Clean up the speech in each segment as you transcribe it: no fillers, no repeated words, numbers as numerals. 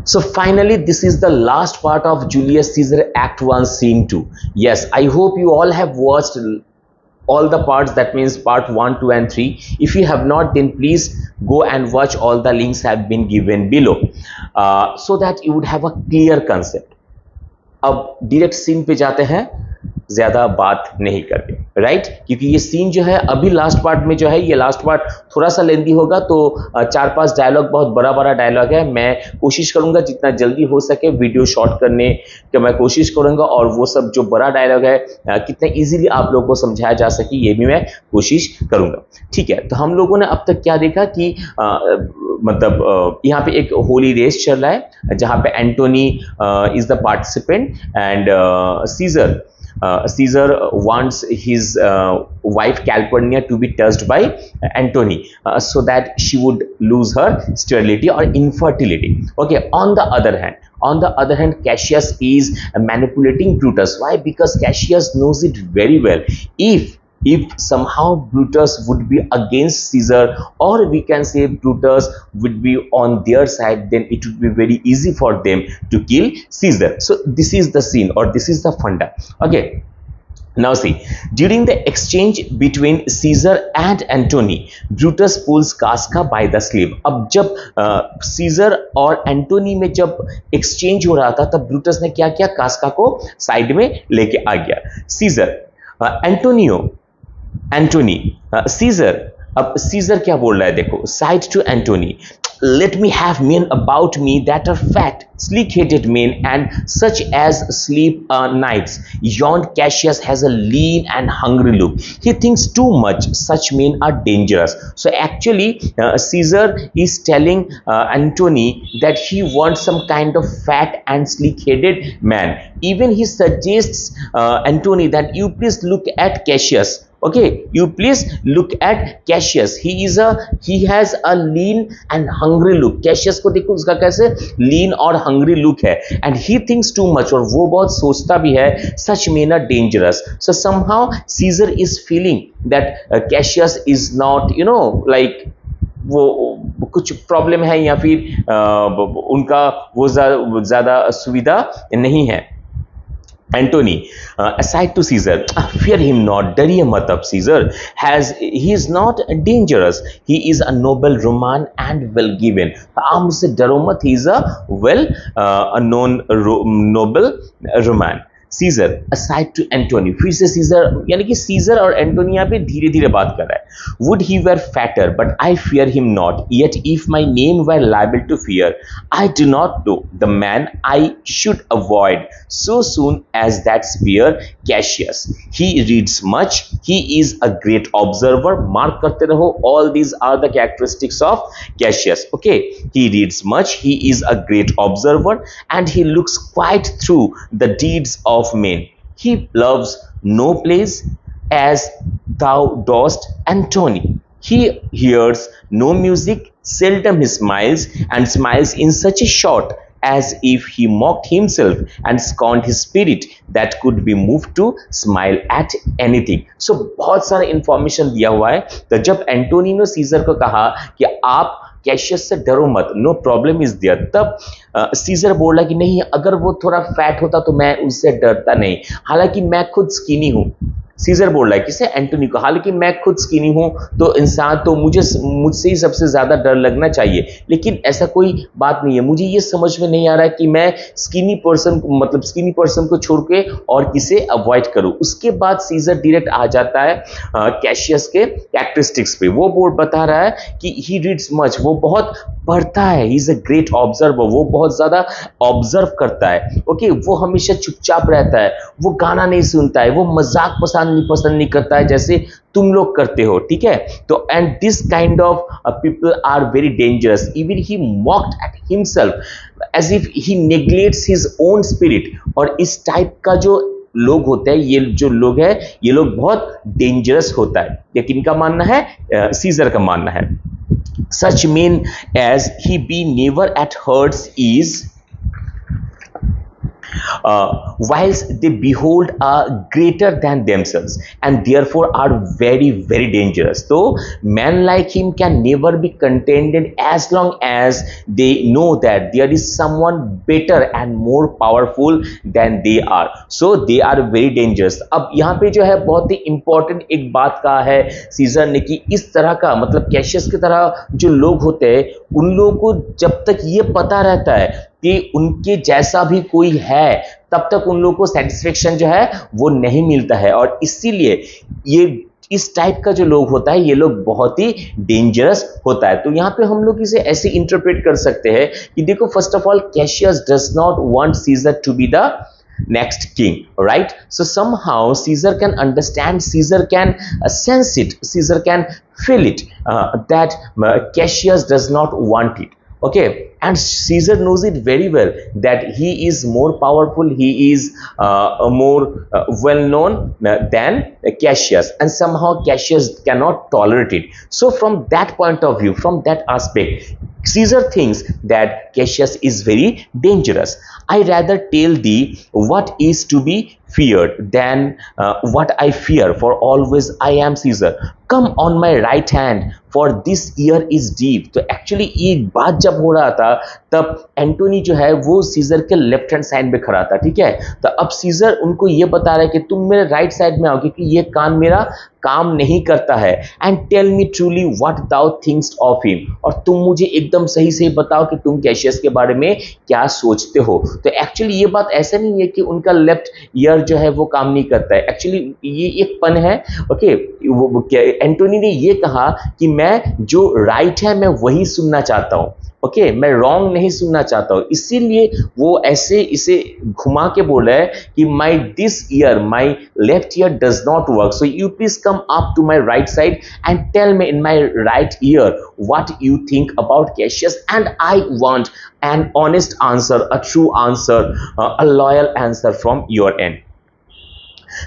So finally, this is the last part of Julius Caesar Act 1 Scene 2. Yes, I hope you all have watched all the parts, that means part 1, 2 and 3. If you have not, then please go and watch. All the links have been given below, so that you would have a clear concept. अब direct scene पे जाते हैं, ज्यादा बात नहीं करते, right? क्योंकि ये सीन जो है अभी लास्ट पार्ट में जो है, ये लास्ट पार्ट थोड़ा सा लेंदी होगा, तो 4-5 डायलॉग, बहुत बड़ा बड़ा डायलॉग है। मैं कोशिश करूंगा जितना जल्दी हो सके वीडियो शॉर्ट करने की मैं कोशिश करूंगा, और वो सब जो बड़ा डायलॉग है कितना इजीली आप लोगों को समझाया जा सके, ये भी मैं कोशिश करूंगा। ठीक है, तो हम लोगों ने अब तक क्या देखा कि मतलब यहाँ पे एक होली रेस चल रहा है, जहाँ पे Antony is the participant and Caesar wants his wife Calpurnia to be touched by Antony, so that she would lose her sterility or infertility. Okay, on the other hand, Cassius is manipulating Brutus. Why? Because Cassius knows it very well. If somehow Brutus would be against Caesar, or we can say Brutus would be on their side, then it would be very easy for them to kill Caesar. So this is the scene, or this is the funda. Okay, now see, during the exchange between Caesar and Antony, Brutus pulls Casca by the sleeve. अब जब Caesar और Antony में जब exchange हो रहा था, तब Brutus ने क्या किया, Casca को साइड में लेके आ गया। Caesar, Antony, Caesar. अब सीजर क्या बोल रहा है, देखो, side to Antony, let me have men about me that are fat, sleek-headed men, and such as sleep nights. Yon Cassius has a lean and hungry look. He thinks too much. Such men are dangerous. So actually, Caesar is telling Antony that he wants some kind of fat and sleek-headed man. Even he suggests Antony that you please look at Cassius. Okay, you please look at Cassius. He has a lean and hungry look. Cassius को देखो, उसका कैसे lean और hungry look है, and he thinks too much, और वो बहुत सोचता भी है। Such men are dangerous. So somehow Caesar is feeling that Cassius is not, like वो कुछ प्रॉब्लम है, या फिर उनका वो ज्यादा सुविधा नहीं है। Antony, aside to Caesar, fear him not, डरिए मत अब Caesar, he is not dangerous, he is a noble Roman and well given. आप मुझसे डरो मत, he is a known noble Roman. Caesar, aside to Antony, फिर से Caesar, यानी कि Caesar और Antony यहाँ पे धीरे धीरे बात कर रहा है। Would he were fatter, but I fear him not. Yet if my name were liable to fear, I do not know the man I should avoid so soon as that spear, Cassius. He reads much. He is a great observer. Mark करते रहो. All these are the characteristics of Cassius. Okay, he reads much. He is a great observer, and he looks quite through the deeds of men. He loves no plays as thou dost, Antony. He hears no music, seldom he smiles, and smiles in such a sort as if he mocked himself and scorned his spirit that could be moved to smile at anything. So बहुत सारा information दिया हुआ है। तो जब एंटोनी ने scissor को कहा कि आप कैशियस से डरो मत, नो प्रॉब्लम इज देयर, तब सीजर बोला कि नहीं, अगर वो थोड़ा फैट होता तो मैं उससे डरता नहीं, हालांकि मैं खुद स्किनी हूँ। सीजर बोल रहा है किसे, एंटोनी को, हालांकि मैं खुद स्किनी हूं, तो इंसान तो मुझसे ही सबसे ज्यादा डर लगना चाहिए, लेकिन ऐसा कोई बात नहीं है। मुझे ये समझ में नहीं आ रहा है कि मैं स्किनी पर्सन को छोड़ के और किसे अवॉइड करूं। उसके बाद सीजर डायरेक्ट आ जाता है कैशियस के कैरेक्टरिस्टिक्स पे। वो बोर्ड बता रहा है कि ही रीड्स मच, वो बहुत पढ़ता है, he is a great observer, वो बहुत ज्यादा ऑब्जर्व करता है। ओके, वो हमेशा चुपचाप रहता है, वो गाना नहीं सुनता है, वो मजाक पसंद नहीं करता है जैसे तुम लोग करते हो, ठीक है। तो and this kind of people are very dangerous. Even he mocked at himself as if he neglects his own spirit. और इस टाइप का जो लोग होते हैं, ये जो लोग हैं, ये लोग बहुत डेंजरस होता है। ये किनका मानना है? सीजर का मानना है। Such men as he be never at herds is whilst they behold are greater than themselves and therefore are very, very dangerous. So men like him can never be contented as long as they know that there is someone better and more powerful than they are. So they are very dangerous. अब यहाँ पे जो है बहुत ही important एक बात कहा है सीजर ने कि इस तरह का मतलब कैशियस की तरह जो लोग होते हैं उन लोगों को जब तक ये पता रहता है कि उनके जैसा भी कोई है तब तक उन लोगों को सेटिस्फेक्शन जो है वो नहीं मिलता है, और इसीलिए ये इस टाइप का जो लोग होता है ये लोग बहुत ही डेंजरस होता है। तो यहाँ पे हम लोग इसे ऐसे इंटरप्रेट कर सकते हैं कि देखो, first of all Cassius does not want Caesar to be the next king, right? So somehow Caesar can understand, Caesar can sense it, Caesar can feel it, that Cassius does not want it. Okay, and Caesar knows it very well that he is more powerful, he is more well known than Cassius, and somehow Cassius cannot tolerate it. So from that point of view, from that aspect, Caesar thinks that Cassius is very dangerous. I rather tell thee what is to be feared than what I fear, for always I am Caesar. Come on my right hand, for this year is deep. तो actually ये बात जब हो रहा था तब एंटोनी जो है वो सीजर के लेफ्ट हैंड साइड में खड़ा था, ठीक है। तो अब सीजर उनको ये बता रहा है कि तुम मेरे राइट साइड में आओ क्योंकि ये कान मेरा काम नहीं करता है। And tell me truly what thou thinks of him, और तुम मुझे एकदम सही से बताओ कि तुम कैशियस के बारे में क्या सोचते हो। तो एक्चुअली ये बात ऐसा नहीं है कि उनका लेफ्ट ईयर जो है वो काम नहीं करता है, एक्चुअली ये एक पन है। ओके, एंटोनी ने ये कहा कि मैं जो राइट है मैं वही सुनना चाहता हूँ, ओके, मैं रॉन्ग नहीं सुनना चाहता हूँ, इसीलिए वो ऐसे इसे घुमा के बोला है कि my this ear my left ear does not work, so you please come up to my right side and tell me in my right ear what you think about Cassius, and I want an honest answer, a true answer, a loyal answer from your end.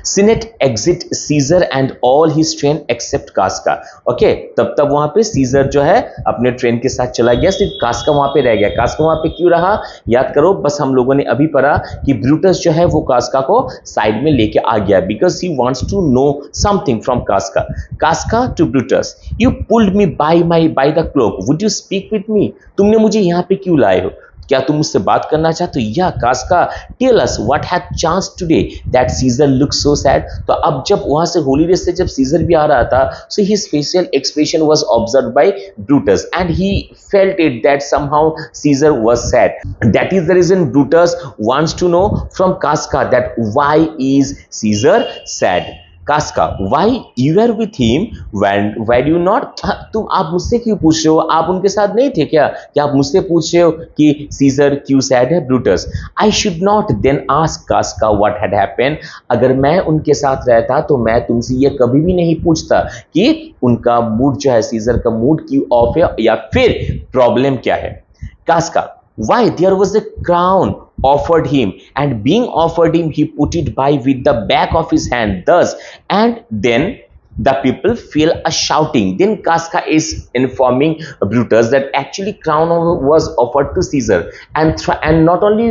Senate exit Caesar and all his train except Casca. Okay, तब वहां पे scissor जो है अपने train के साथ चला गया, सिर्फ कास्का वहां पे रह गया। कास्का वहां पे क्यों रहा याद करो, बस हम लोगों ने अभी पढ़ा कि ब्रूटस जो है वो कास्का को साइड में लेके आ गया because he wants to know something from Casca. Casca to Brutus, you pulled me by the cloak, would you speak with me, तुमने मुझे यहाँ पे क्यों लाए हो, क्या तुम मुझसे बात करना चाहते हो? या Casca tell us what had chance today that Caesar look so sad. तो अब जब वहां से होलीडे से जब सीजर भी आ रहा था, so his facial expression was observed by Brutus and he felt it that somehow Caesar was sad. That is the reason Brutus wants to know from Casca that why is Caesar sad. Casca, why you were with him when why do you not, तुम आप मुझसे क्यों पूछ रहे हो, आप उनके साथ नहीं थे क्या आप मुझसे पूछ रहे हो कि सीजर क्यों सैड है? Brutus, I should not then ask कास्का what had happened, अगर मैं उनके साथ रहता तो मैं तुमसे ये कभी भी नहीं पूछता कि उनका मूड जो है, सीजर का मूड क्यों ऑफ है या फिर प्रॉब्लम क्या है। कास्का, why there was a crown offered him, and being offered him he put it by with the back of his hand thus, and then the people feel a shouting. Then Casca is informing Brutus that actually crown was offered to Caesar, and not only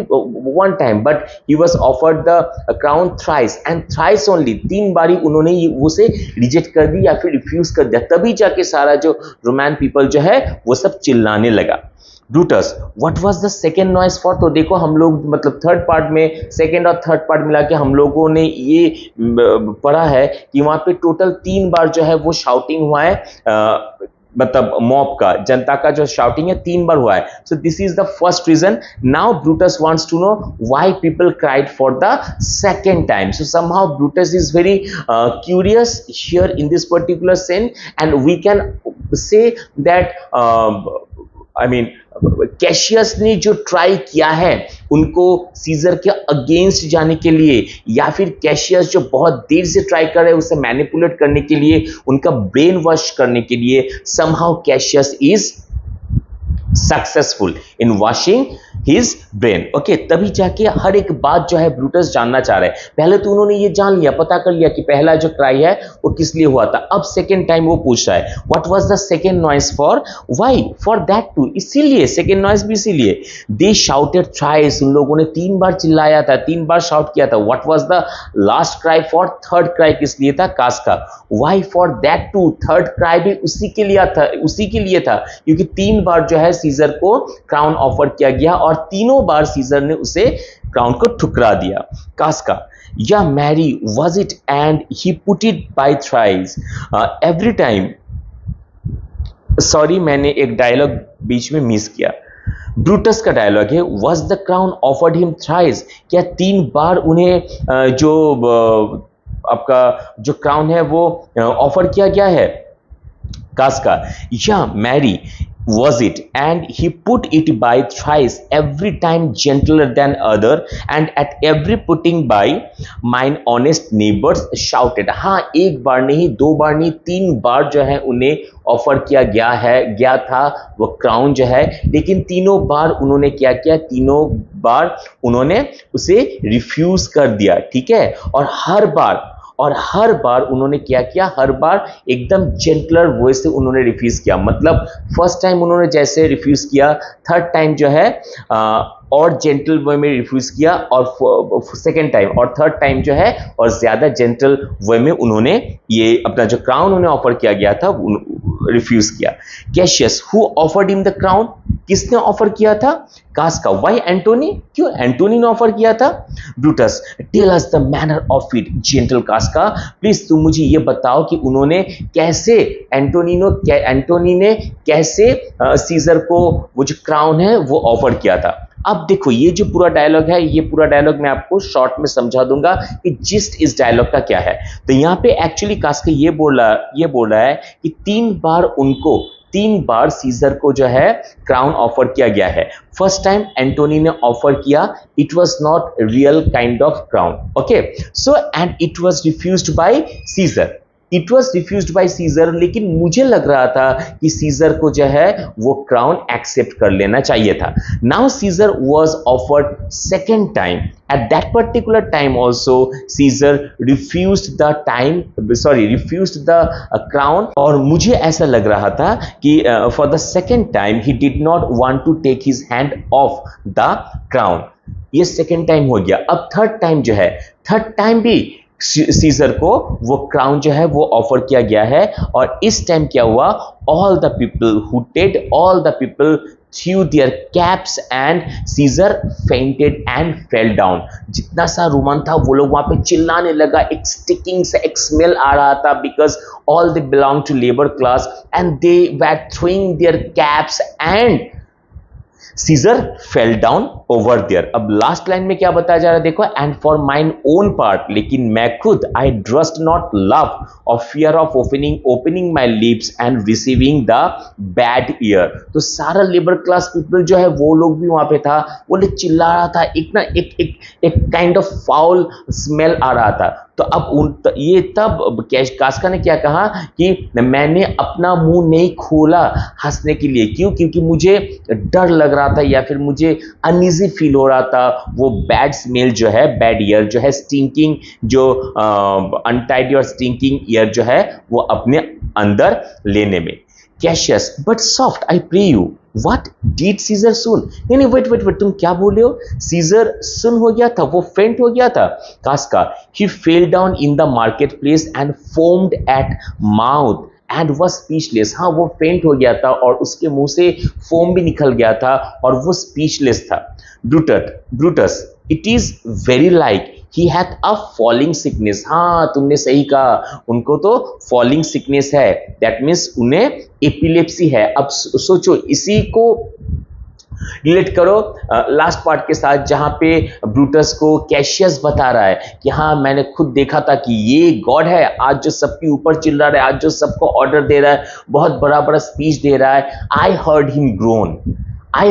one time but he was offered the crown thrice, and thrice only, तीन बारी उन्होंने उसे reject कर दी या फिर refuse कर दिया, तभी जाके सारा जो रोमन पीपल जो है वो सब चिल्लाने लगा। Brutus, what was the second noise for, तो देखो हम लोग मतलब थर्ड पार्ट में सेकेंड और थर्ड पार्ट मिला के हम लोगों ने ये पढ़ा है कि वहां पे टोटल 3 बार जो है वो शाउटिंग हुआ है, मतलब मॉब का, जनता का जो शाउटिंग है 3 बार हुआ है। So this is the first reason. Now Brutus wants to know why people cried for the second time. So somehow Brutus is very curious here in this particular scene, and we can say that I mean Cassius ने जो try किया है उनको scissor के against जाने के लिए, या फिर कैशियस जो बहुत देर से ट्राई कर रहे हैं उसे मैनिपुलेट करने के लिए, उनका ब्रेन वॉश करने के लिए, somehow Cassius is successful in washing his brain. Okay, तभी जाके हर एक बात जो है ब्रूटस जानना चाह रहे हैं। पहले तो उन्होंने ये जान लिया, पता कर लिया कि पहला जो क्राई है वो किस लिए हुआ था। अब सेकेंड टाइम वो पूछ रहा है what was the second noise for, why, for that too, इसीलिए सेकेंड नॉइस भी इसीलिए। दे शाउटेड थ्राइस, उन लोगों ने 3 बार चिल्लाया था, 3 बार शाउट किया था। What was the last cry for, third cry किस लिए था, Casca. Why for that too, third cry भी उसी के लिए था क्योंकि 3 बार जो है सीजर को क्राउन ऑफर किया गया और तीनों बार सीजर ने उसे क्राउन को ठुकरा दिया। कास का, या Mary was it and he put it by thrice every time। Sorry, मैंने एक डायलॉग बीच में मिस किया। ब्रूटस का डायलॉग है was the crown offered him thrice, क्या 3 बार उन्हें जो आपका जो क्राउन है वो ऑफर किया गया है। कास का, या Mary was it and he put it by thrice every time gentler than other and at every putting by mine honest neighbors shouted। हाँ, एक बार नहीं, 2 बार नहीं, 3 बार जो है उन्हें ऑफर किया गया था वो क्राउन जो है, लेकिन तीनों बार उन्होंने क्या किया, तीनों बार उन्होंने उसे रिफ्यूज कर दिया। ठीक है, और हर बार उन्होंने क्या किया, हर बार एकदम जेंटलर वॉइस से उन्होंने रिफ्यूज किया। मतलब फर्स्ट टाइम उन्होंने जैसे रिफ्यूज किया, थर्ड टाइम जो है और जेंटल वे में रिफ्यूज किया, और सेकेंड टाइम और थर्ड टाइम जो है और ज्यादा जेंटल वे में उन्होंने ये अपना जो क्राउन उन्हें ऑफर किया गया था रिफ्यूज किया। Cassius, who offered him the crown, किसने ऑफर किया था, कास का। वाई एंटोनी, क्यों एंटोनी ने ऑफर किया था। Brutus, tell us the manner of it gentle Casca, please तुम मुझे ये बताओ कि उन्होंने कैसे एंटोनी ने कैसे सीजर को वो जो क्राउन है वो ऑफर किया था। अब देखो ये जो पूरा डायलॉग है, ये पूरा डायलॉग मैं आपको शॉर्ट में समझा दूंगा कि जिस्ट इस डायलॉग का क्या है। तो यहाँ पे एक्चुअली कास्का ये बोल रहा है कि 3 बार सीजर को जो है क्राउन ऑफर किया गया है। फर्स्ट टाइम एंटोनी ने ऑफर किया, it was not real kind of crown. Okay, so and it was refused by Caesar, लेकिन मुझे लग रहा था कि सीजर को जो है वो क्राउन एक्सेप्ट कर लेना चाहिए था। Now Caesar was offered second time, at that particular time also Caesar refused the crown, और मुझे ऐसा लग रहा था कि for the second time he did not want to take his hand off the crown. ये सेकेंड टाइम हो गया। अब थर्ड टाइम भी सीजर को वो क्राउन जो है वो ऑफर किया गया है, और इस टाइम क्या हुआ, all the people through their caps and scissor fainted and fell down. जितना सा रोमन था वो लोग वहां पे चिल्लाने लगा, एक स्टिकिंग से एक स्मेल आ रहा था, because all they belong to labour class and they were throwing their caps and Caesar fell down over there. अब लास्ट लाइन में क्या बताया जा रहा है देखो, and for mine own part, लेकिन मैं खुद, आई ड्रस्ट नॉट लव और fear of opening my lips and receiving the bad ear. तो सारा लेबर क्लास पीपल जो है वो लोग भी वहां पे था, वो लोग चिल्ला रहा था, एक काइंड ऑफ फाउल स्मेल आ रहा था। तो अब ये तब कास्का ने क्या कहा कि मैंने अपना मुंह नहीं खोला हंसने के लिए, क्यों, क्योंकि मुझे डर लग रहा था या फिर मुझे अनईजी फील हो रहा था, वो बैड स्मेल जो है, बैड ईयर जो है, स्टिंकिंग जो अनटाइडी और स्टिंकिंग ईयर जो है वो अपने अंदर लेने में। Cassius, but soft I pray you, what did Caesar swoon, नहीं वेट, तुम क्या बोल रहे हो, सीजर सुन हो गया था, वो फेंट हो गया था। Casca, he fell down in the market place and foamed at mouth and was speechless. हाँ, वो फेंट हो गया था और उसके मुंह से फोम भी निकल गया था और वो स्पीचलेस था। Brutus, it is very like he hath a falling sickness. हाँ, तुमने सही कहा, उनको तो फॉलिंग सिकनेस है, दैट मीन्स उन्हें एपिलेप्सी है। अब सोचो, इसी को रिलेट करो लास्ट पार्ट के साथ, जहां पे ब्रूटस को कैशियस बता रहा है कि हाँ, मैंने खुद देखा था कि ये गॉड है आज जो सबके ऊपर चिल्ला रहा है, आज जो सबको ऑर्डर दे रहा है, बहुत बड़ा स्पीच दे रहा है। I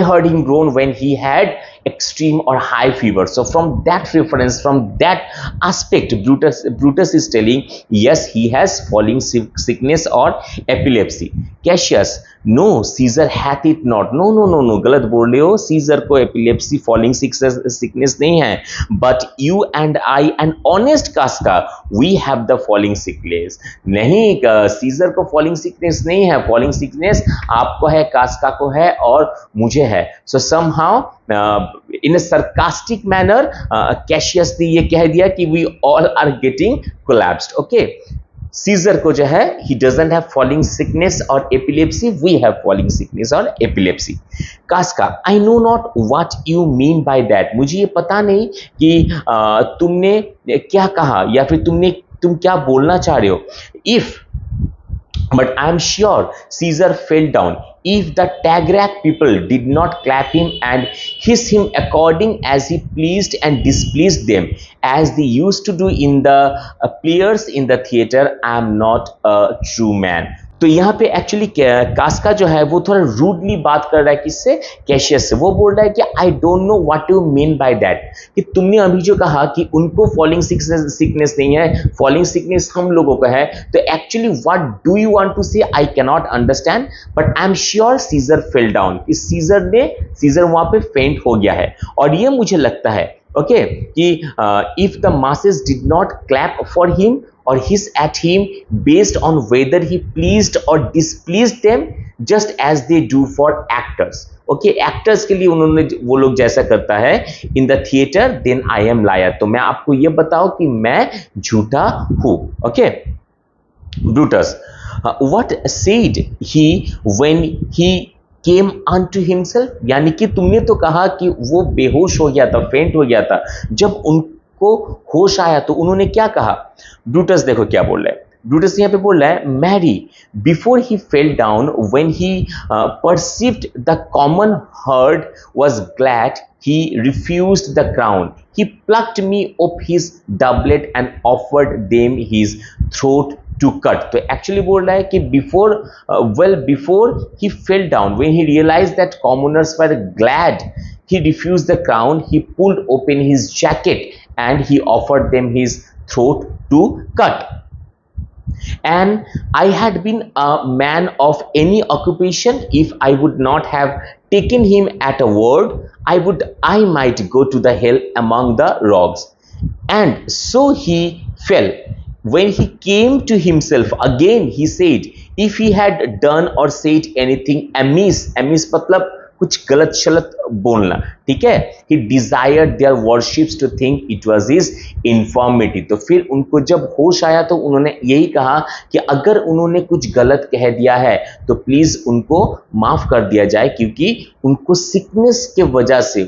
heard him groan when he had extreme or high fever. So from that reference, from that aspect, Brutus is telling, yes, he has falling sickness or epilepsy. Cassius, no, Caesar hath it not. No, no, no, no, गलत बोल रहे हो. Scissor को epilepsy falling sickness नहीं है. But you and I and honest Casca, we have the falling sickness. नहीं, scissor को falling sickness नहीं है. Falling sickness आपको है, कास्का को है और मुझे है. So somehow in a sarcastic manner, Cassius ने ये कह दिया कि we all are getting collapsed. Okay. Caesar को जो है, he doesn't have falling sickness or epilepsy, we have falling sickness or epilepsy. कास्का, I know not what you mean by that. मुझे ये पता नहीं कि तुमने क्या कहा या फिर तुम क्या बोलना चाह रहे हो. If, but I am sure Caesar fell down. If the Tagrac people did not clap him and hiss him according as he pleased and displeased them, as they used to do in the players in the theater, I am not a true man. तो यहाँ पे actually कास्का जो है वो थोड़ा rudely बात कर रहा है किससे, कैशियस से. वो बोल रहा है कि I don't know what you mean by that, कि तुमने अभी जो कहा कि उनको फॉलिंग सिकनेस नहीं है, फॉलिंग सिकनेस हम लोगों का है, तो actually what do you want to say, I can not understand, but I am sure Caesar fell down, कि सीजर वहां पे फेंट हो गया है. और ये मुझे लगता है ओके कि if the masses did not clap for him or hiss at him based on whether he pleased or displeased them, just as they do for actors. Okay, actors के लिए उन्होंने वो लोग जैसा करता है in the theater, then I am liar. तो मैं आपको ये बताऊं कि मैं झूठा हूं. Okay, Brutus, what said he when he came unto himself? यानी कि तुमने तो कहा कि वो बेहोश हो गया था, फेंट हो गया था. जब उनको होश आया तो उन्होंने क्या कहा? ब्रूटस देखो क्या बोल रहा है. ब्रूटस यहाँ पे बोल रहा है, marry before he fell down when he perceived the common herd was glad he refused the crown. He plucked me up his doublet and offered them his throat to cut. तो actually बोल रहा है कि before he fell down, when he realized that commoners were glad he refused the crown, he pulled open his jacket and he offered them his throat to cut. And I had been a man of any occupation, if I would not have taken him at a word, I might go to the hell among the rocks. And so he fell. When he came to himself again, he said, if he had done or said anything amiss मतलब कुछ गलत शलत बोलना, ठीक है. He desired their worships to think it was his infirmity. तो फिर उनको जब होश आया तो उन्होंने यही कहा कि अगर उन्होंने कुछ गलत कह दिया है तो प्लीज उनको माफ कर दिया जाए, क्योंकि उनको सिकनेस के वजह से,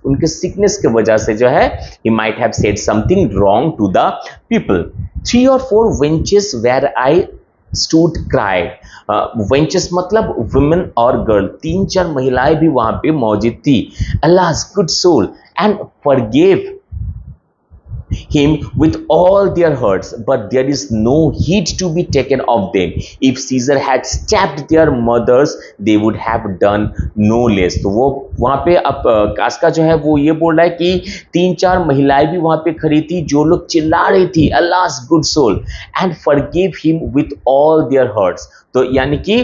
उनके सिकनेस के वजह से जो है he might have said something wrong to the people. 3 or 4 wenches where I stood cried. Ventures मतलब वुमेन और गर्ल, 3-4 महिलाएं भी वहां पे मौजूद थी. Allah's good soul and forgave him with all their hurts, but there is no heed to be taken of them. If Caesar had stabbed their mothers, they would have done no less. तो वो वहां पे अब कास्का जो है वो ये बोल रहा है कि 3-4 महिलाएं भी वहां पे खड़ी थी जो लोग चिल्ला रही थी Allah's good soul and forgive him with all their hurts. तो यानी कि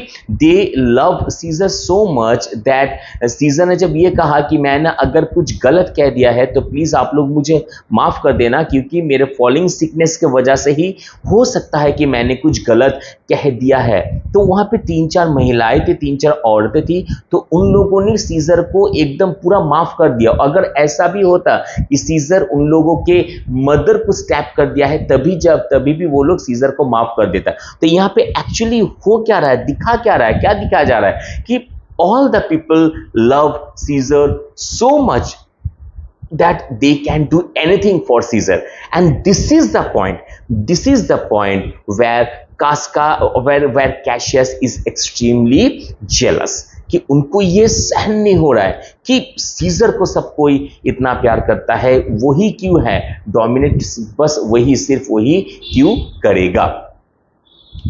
they love Caesar so much that Caesar ने जब ये कहा कि मैंने अगर कुछ गलत कह दिया है तो प्लीज आप लोग मुझे माफ कर देना, क्योंकि मेरे फॉलिंग सिकनेस के वजह से ही हो सकता है कि मैंने कुछ गलत कह दिया है. तो वहां पे 3-4 महिलाएं थी, 3-4 औरतें थी, तो उन लोगों ने सीजर को एकदम पूरा माफ कर दिया. अगर ऐसा भी होता कि सीजर उन लोगों के मदर को स्टैप कर दिया है तभी भी वो लोग सीजर को माफ कर देता. तो यहाँ पे एक्चुअली हो क्या रहा है, दिखा क्या रहा है, क्या दिखाया जा रहा है कि all the people love Caesar so much that they can do anything for Caesar. And this is the point where Cassius is extremely jealous, कि उनको ये सहन नहीं हो रहा है कि सीजर को सब कोई इतना प्यार करता है, वही क्यों है डोमिनेट, बस वही, सिर्फ वही क्यों करेगा.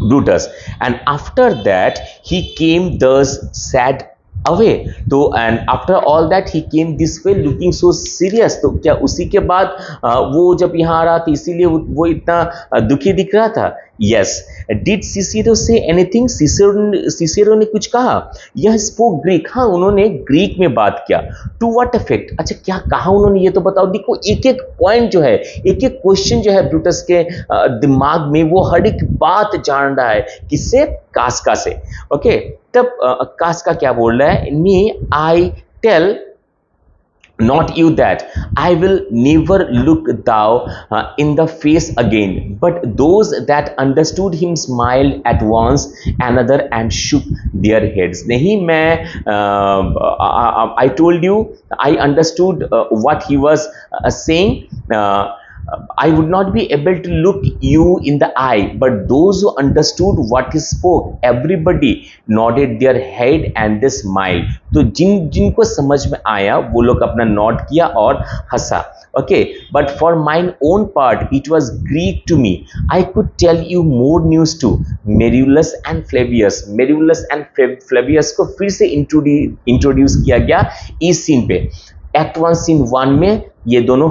Brutus, and after that he came thus sad away. तो and after all that he came this way looking so serious. तो क्या उसी के बाद वो जब यहाँ आ रहा था इसीलिए वो इतना दुखी दिख रहा था? यस। Did सिसिरो say anything? सिसिरो ने कुछ कहा? यह स्पोक ग्रीक। हाँ, उन्होंने ग्रीक में बात किया। To what effect? अच्छा, क्या कहा उन्होंने ये तो बताओ। देखो एक एक पॉइंट जो है, एक एक क्वेश्चन जो है ब्रूटस के दिमाग में, वो हर एक बात जान रहा है। किससे? कास्का से। ओके। तब कास्का क्या बोल रहा है? Me I tell not you that I will never look thou in the face again, but those that understood him smiled at once another and shook their heads. नहीं, मैं I told you, I understood what he was saying. I would not be able to look you in the eye, but those who understood what he spoke, everybody nodded their head and they smiled. तो जिनको समझ में आया वो लोग अपना Nord किया और हंसा. Okay, but for mine own part, it was Greek to me. I could tell you more news too. Merulus and Flavius. Merulus and Flavius को फिर से इंट्रोड्यूस किया गया इस सीन पे. एक्ट 1 सीन 1 में ये दोनों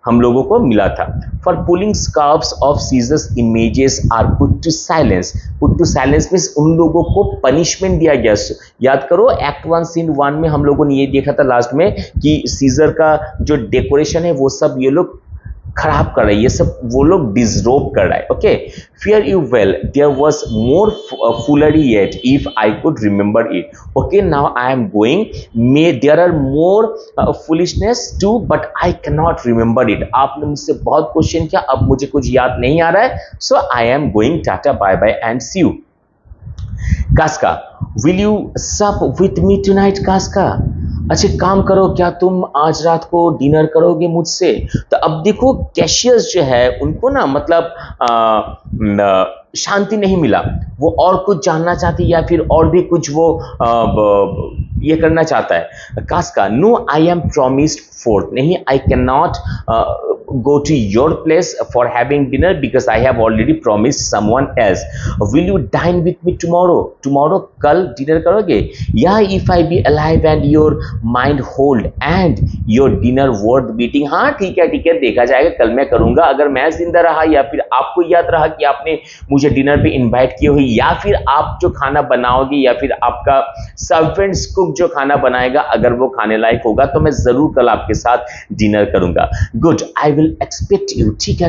हम लोगों को मिला था. For pulling scarfs off Caesar's images are put to silence. Put to silence means उन लोगों को पनिशमेंट दिया गया. याद करो एक्ट 1 सीन 1 में हम लोगों ने ये देखा था लास्ट में कि सीजर का जो डेकोरेशन है वो सब ये लोग खराब कर रहे हैं, ये सब वो लोग डिसरोब कर रहा है. Okay. Fear you well there was more foolery yet if I could remember it. Okay, now I am going. May there are more foolishness too but I can not remember it. आपने मुझसे बहुत question किया, अब मुझे कुछ याद नहीं आ रहा है. So I am going. Tata, bye bye and see you. Casca, will you sup with me tonight? Casca, अच्छा काम करो, क्या तुम आज रात को डिनर करोगे मुझसे? तो अब देखो कैशियस जो है उनको ना मतलब शांति नहीं मिला. वो और कुछ जानना चाहती या फिर और भी कुछ वो ये करना चाहता है. Casca, no I am promised forth. नहीं, I can not go to your place for having dinner because I have already promised someone else. Will you dine with me tomorrow? Tomorrow, कल डिनर करोगे? Yeah, if I be alive and your mind hold and your dinner worth beating. हाँ ठीक है, देखा जाएगा, कल मैं करूंगा. अगर मैं जिंदा रहा या फिर आपको याद रहा कि आपने मुझे डिनर पे इनवाइट किए हुई, या फिर आप जो खाना बनाओगे या फिर आपका सर्वेंट्स कुक जो खाना बनाएगा, अगर वो खाने लायक होगा तो मैं जरूर कल आपके साथ डिनर करूंगा. Good, I will expect you. ठीक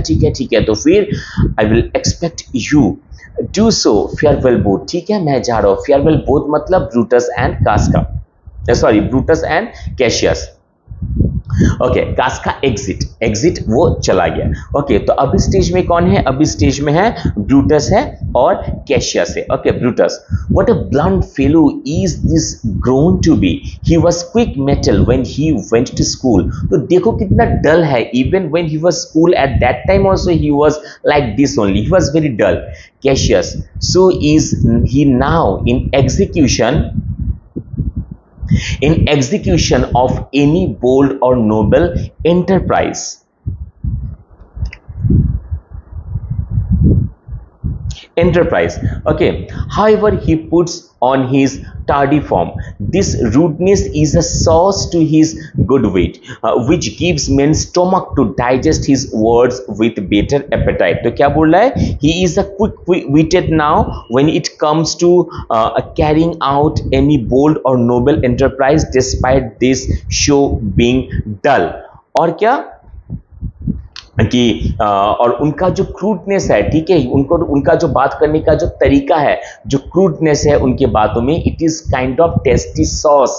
है. तो फिर I will expect you. Do so. Farewell both. ठीक है, मैं जा रहा हूं. फेयरवेल बोथ मतलब Brutus and कास्का, sorry Brutus and Cassius. Okay, कास्का exit वो चला गया. ओके, तो अभी स्टेज में कौन है? अभी स्टेज में है ब्रूटस है और कैशियस है. Okay, Brutus, what a blunt fellow is this grown to be. He was quick mettle when he went to school. तो देखो कितना डल है. Even when he was school at that time also he was like this only. He was very dull. Cassius, so is he now in execution of any bold or noble enterprise. Okay, however he puts on his tardy form. This rudeness is a sauce to his good wit, which gives men stomach to digest his words with better appetite. तो क्या बोल रहा है? He is a quick-witted now when it comes to carrying out any bold or noble enterprise, despite this show being dull. और क्या कि और उनका जो क्रूडनेस है, ठीक है, उनका जो बात करने का जो तरीका है, जो क्रूडनेस है उनके बातों में, it is kind of tasty sauce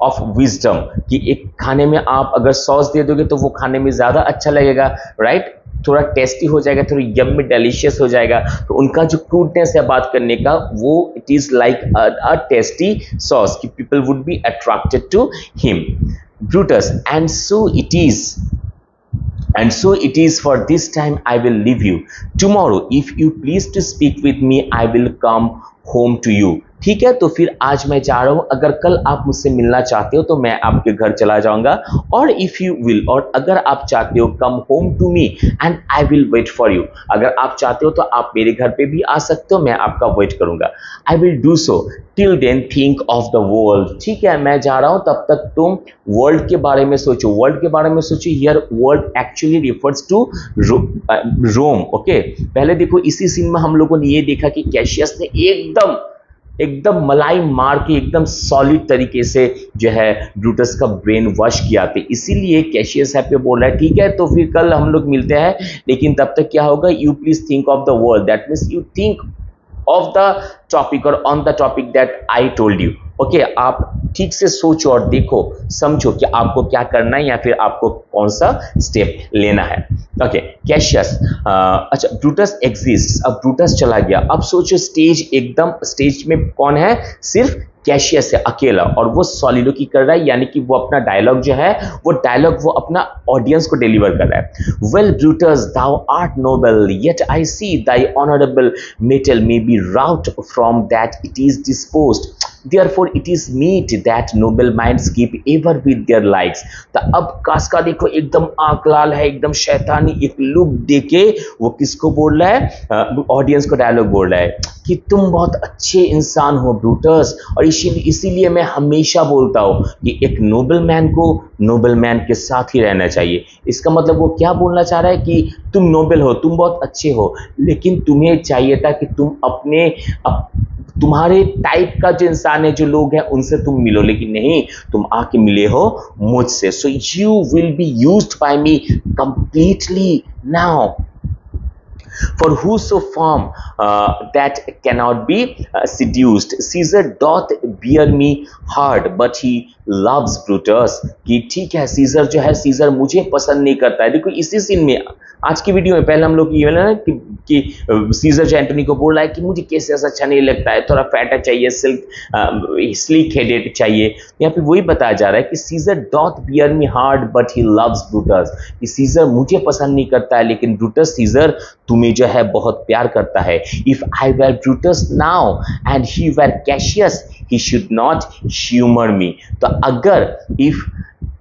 of wisdom. कि एक खाने में आप अगर सॉस दे दोगे तो वो खाने में ज्यादा अच्छा लगेगा, राइट? थोड़ा टेस्टी हो जाएगा, थोड़ा यम्मी डिलीशियस हो जाएगा. तो उनका जो क्रूडनेस है बात करने का, वो it is like a tasty sauce कि people would be attracted to him. Brutus, and so it is for this time I will leave you. Tomorrow, if you please to speak with me, I will come home to you. ठीक है, तो फिर आज मैं जा रहा हूं, अगर कल आप मुझसे मिलना चाहते हो तो मैं आपके घर चला जाऊंगा, और इफ यू विल, और अगर आप चाहते हो, come home to me and I will wait for you, अगर आप चाहते हो तो आप मेरे घर पे भी आ सकते हो, मैं आपका वेट करूंगा। I will do so, till then think of the world. ठीक है, मैं जा रहा हूं, तब तक तुम वर्ल्ड के बारे में सोचो, वर्ल्ड के बारे में सोचो। Here world actually refers to Rome. Okay, पहले देखो इसी सीन में हम लोगों ने ये देखा कि कैशियस ने एकदम एकदम मलाई मार के एकदम सॉलिड तरीके से जो है ब्रूटस का ब्रेन वॉश किया, थे इसीलिए कैशियस है पे बोल रहा है ठीक है तो फिर कल हम लोग मिलते हैं, लेकिन तब तक क्या होगा, you please think of the world, that means you think of the topic और on the topic that I told you. Okay, आप ठीक से सोचो और देखो, समझो कि आपको क्या करना है या फिर आपको कौन सा स्टेप लेना है। ओके, कैशियस, अच्छा ब्रूटस एग्जिस्ट, अब ब्रूटस चला गया, अब सोचो स्टेज, एकदम स्टेज में कौन है, सिर्फ कैशियस है अकेला, और वो सॉलिलोकी कर रहा है, यानी कि वो अपना डायलॉग जो है वो डायलॉग वो अपना ऑडियंस को डिलीवर कर रहा है। Well Brutus, thou art noble, yet I see thy honourable mettle may be wrought from that it is disposed, therefore it is meet that noble minds keep ever with their likes। तो अब कास्का देखो एकदम आंख लाल है, एकदम शैतानी एक look देके वो किसको बोल रहा है, ऑडियंस को डायलॉग बोल रहा है कि तुम बहुत अच्छे इंसान हो ब्रूटस, और इसीलिए मैं हमेशा बोलता हूँ कि एक नोबल मैन को नोबल मैन के साथ ही रहना चाहिए। इसका मतलब वो क्या बोलना चाह रहा है कि तुम नोबल हो, तुम बहुत अच्छे हो, लेकिन तुम्हें चाहिए था कि तुम तुम्हारे टाइप का जो इंसान है, जो लोग हैं, उनसे तुम मिलो, लेकिन नहीं, तुम आके मिले हो मुझसे। So you will be used by me completely now, for whoso form that cannot be seduced, Caesar doth bear me hard but he loves Brutus। कि ठीक है, सीजर जो है, सीजर मुझे पसंद नहीं करता है। देखो इसी सीन में, आज की वीडियो में पहले हम लोग ये ना कि सीजर जो एंटोनी को बोल रहा है कि मुझे केसेस अच्छा नहीं लगता है, थोड़ा फैटा चाहिए, स्लीक हेडेड चाहिए, यहाँ पे वही बताया जा रहा है कि Caesar doth bear me hard but he loves Brutus, कि सीजर मुझे पसंद नहीं करता है, लेकिन ब्रूटस सीजर तुम्हें जो है बहुत प्यार करता है। If I were Brutus now and he were Cassius he should not humour me. तो अगर if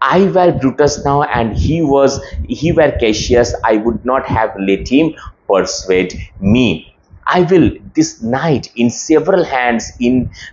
I were Brutus now and he were Cassius, I would not have let him persuade me। I will this night in several hands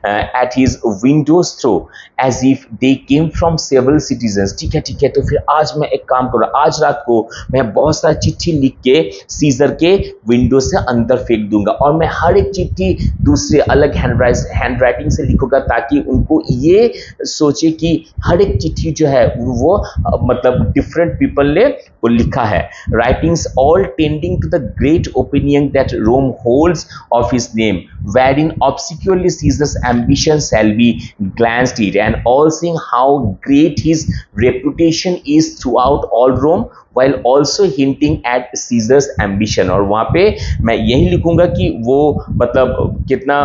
at his windows throw as if they came from several citizens। ठीक है, तो फिर आज मैं एक काम करूँ, आज रात को मैं बहुत सारी चिट्ठी लिख के सीजर के विंडो से अंदर फेंक दूंगा, और मैं हर एक चिट्ठी दूसरे अलग हैंड राइटिंग से लिखूंगा, ताकि उनको ये सोचे कि हर एक चिट्ठी जो है वो मतलब डिफरेंट पीपल ने वो लिखा है। Writings all tending to the great opinion that Rome holds of his name, wherein obscurely Caesar's ambition shall be glanced it, and all seeing how great his reputation is throughout all Rome, while also hinting at Caesar's ambition। और वहाँ पे मैं यही लिखूंगा कि वो मतलब कितना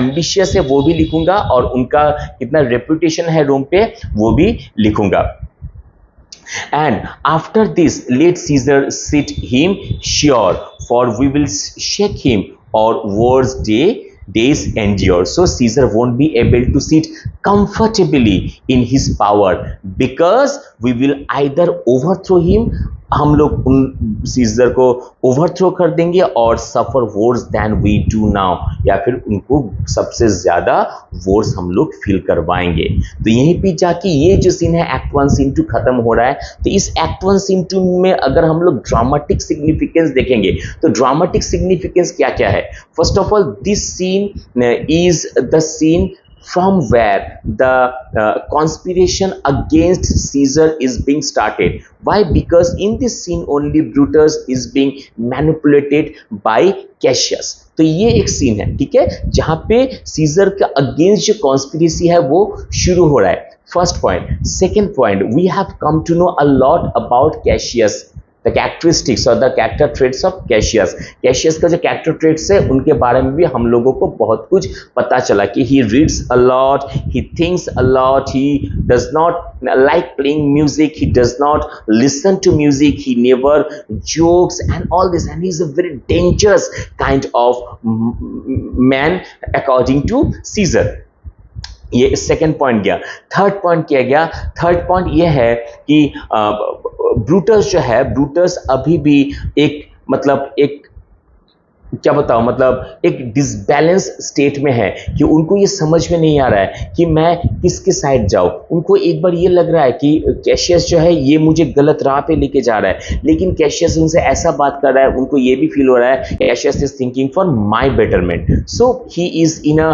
एम्बिशियस है वो भी लिखूंगा, और उनका कितना रेपुटेशन है रोम पे वो भी लिखूंगा। And after this let Caesar sit him sure, for we will shake him or worse days endure। So Caesar won't be able to sit comfortably in his power, because we will either overthrow him, हम लोग उन scissor को overthrow कर देंगे, और suffer worse than we do now, या फिर उनको सबसे ज्यादा वॉर्स हम लोग फील करवाएंगे। तो यहीं पे जाके ये जो सीन है एक्ट 1 सीन 2 खत्म हो रहा है। तो इस एक्ट 1 सीन 2 में अगर हम लोग ड्रामेटिक सिग्निफिकेंस देखेंगे तो ड्रामेटिक सिग्निफिकेंस क्या क्या है। First of all, this scene is the scene from where the conspiration against Caesar is being started। Why? Because in this scene only Brutus is being manipulated by Cassius। तो ये एक scene है, ठीक है, जहां पे सीजर का against जो कॉन्स्पिरेसी है वो शुरू हो रहा है। First point. Second point, we have come to know a lot about Cassius. The characteristics और the character traits of Cassius. Cassius का जो कैरेक्टर ट्रेट्स है उनके बारे में भी हम लोगों को बहुत कुछ पता चला कि he reads a lot, he thinks a lot, he does not like playing music, he does not listen to music, he never jokes and all this, and he is a very dangerous kind of man according to Caesar। ये second point गया। Third point क्या गया? Third point ये है कि Brutus जो है, Brutus अभी भी एक मतलब एक क्या बताऊं, मतलब एक डिसबैलेंस स्टेट में है कि उनको ये समझ में नहीं आ रहा है कि मैं किसके साइड जाऊं। उनको एक बार ये लग रहा है कि कैशियस जो है ये मुझे गलत राह पे लेके जा रहा है, लेकिन कैशियस उनसे ऐसा बात कर रहा है, उनको ये भी फील हो रहा है Cassius is thinking for my betterment, so he is in a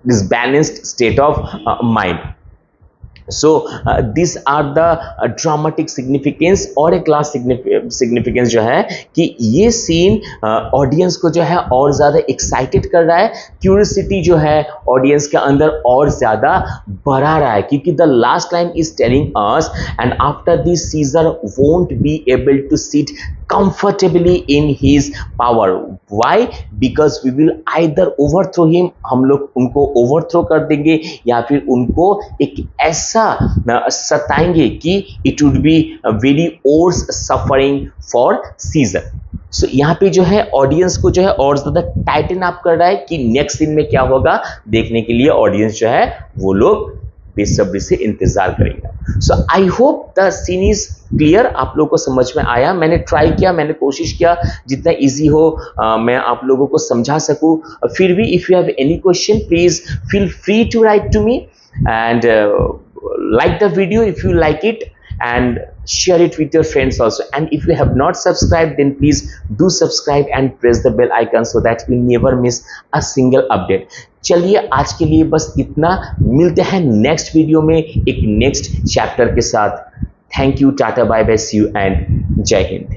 disbalanced state of mind। So these are the dramatic significance और एक class significance जो है कि ये सीन ऑडियंस को जो है और ज़्यादा एक्साइटेड कर रहा है, क्यूरियोसिटी जो है ऑडियंस के अंदर और ज़्यादा बढ़ा रहा है, क्योंकि the last line is telling us and after this Caesar won't be able to sit comfortably in his power। why? because we will either overthrow him, हम लोग उनको ओवरथ्रो कर देंगे, या फिर उनको एक ऐसा सताएंगे कि it would be a very worse suffering for Caesar। सो यहाँ पे जो है ऑडियंस को जो है और ज़्यादा टाइटन अप कर रहा है कि नेक्स्ट सीन में क्या होगा देखने के लिए ऑडियंस जो है वो लोग बेसब्री से इंतजार करेंगे। So I hope the scene is clear, आप लोगों को समझ में आया। मैंने ट्राई किया, मैंने कोशिश किया जितना इजी हो मैं आप लोगों को समझा सकूं। फिर भी if you have any question please feel free to write to me and like the video if you like it and share it with your friends also, and if you have not subscribed then please do subscribe and press the bell icon so that you never miss a single update। चलिए आज के लिए बस इतना, मिलते हैं next video में एक नेक्स्ट चैप्टर के साथ। Thank you, tata bye bye, see you and जय हिंद।